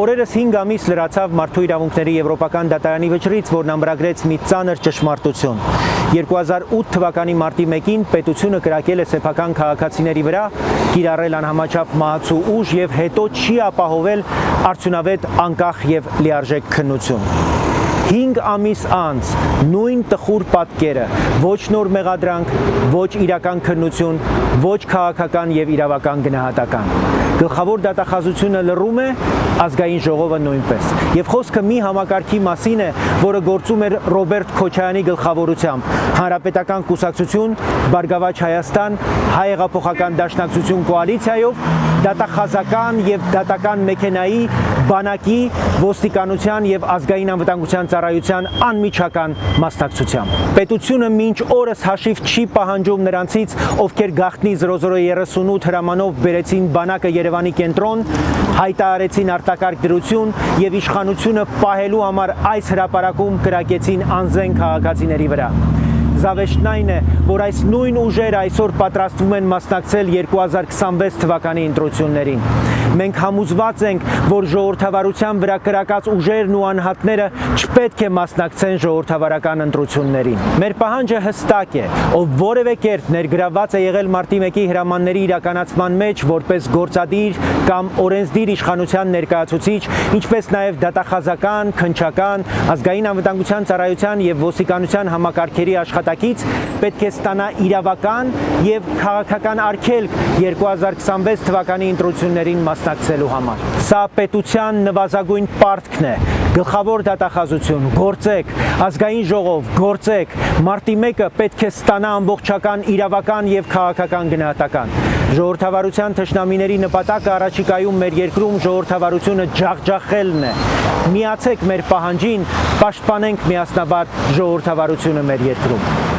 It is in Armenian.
Օրերս 5 ամիս լրացավ Մարդու իրավունքների Եվրոպական դատարանի վճռից, որն ամրագրեց մի ծանր ճշմարտություն։ 2008 թվականի մարտի 1-ին պետությունը կրակել է սեփական քաղաքացիների վրա, կիրառել անհամաչափ մահացու ուժ եւ հետո չի ապահովել արդյունավետ, անկախ եւ լիարժեք քննություն։ 5 ամիս անց նույն տխուր պատկերը, ոչ նոր մեղադրանք, ոչ իրական քննություն, ոչ քաղաքական եւ իրավական գնահատական։ Գլխավոր դատախազությունը լռում է, ազգային ժողովը նույնպես։ Եվ խոսքը մի համակարգի մասին է, որը գործում էր Ռոբերտ Քոչարյանի գլխավորությամբ։ Հանրապետական կուսակցություն, Բարգավաճ Հայաստան, Հայ հեղափոխական դաշնակցություն կոալիցիայով, դատախազական եւ դատական մեքենայի, բանակի, ոստիկանության եւ ազգային անվտանգության ծառայության անմիջական մասնակցությամբ։ Պետությունը մինչ օրս հաշիվ չի պահանջում նրանցից, ովքեր գաղտնի 0038 հրամանով բերեցին բանակը Երևանի կենտրոն, հայտարարեցին արտակարգ դրություն եւ իշխանությունը պահելու համար այս հրապարակում կրակեցին անզեն քաղաքացիների վրա։ Զավեշտն այն է, որ այս նույն ուժերը այսօր պատրաստվում են մասնակցել 2026 թվականի ընտրություններին։ Մենք համոզված ենք, որ ժողովրդավարության վրա կրակած ուժերն ու անհատները չպետք է մասնակցեն ժողովրդավարական ընտրություններին։ Մեր պահանջը հստակ է, ով որևէ կերպ ներգրավված է եղել մարտի 1-ի հրամանների իրականացման մեջ որպես գործադիր կամ օրենսդիր իշխանության ներկայացուցիչ, ինչպես նաև դատախազական, քննչական, ազգային անվտանգության ծառայության եւ ոստիկանության համակարգերի աշխատակից պետք է ստանա իրավական եւ քաղաքական արգելք 2026 թվականի ընտրություններին մասնակցելու համար։ Սա պետության նվազագույն պարտքն է։ Գլխավոր դատախազություն, գործեք, ազգային ժողով, գործեք, մարտի 1-ը պետք է ստանա ամբողջական իրավական եւ քաղաքական գնահատական։ Ժողովրդավարության թշնամիների նպատակը առաջիկայում մեր երկրում ժողովրդավարությունը ջախջախելն է։ Միացեք մեր պահանջին, պաշտպանենք միասնաբար ժողովրդավարությունը մեր երկրում։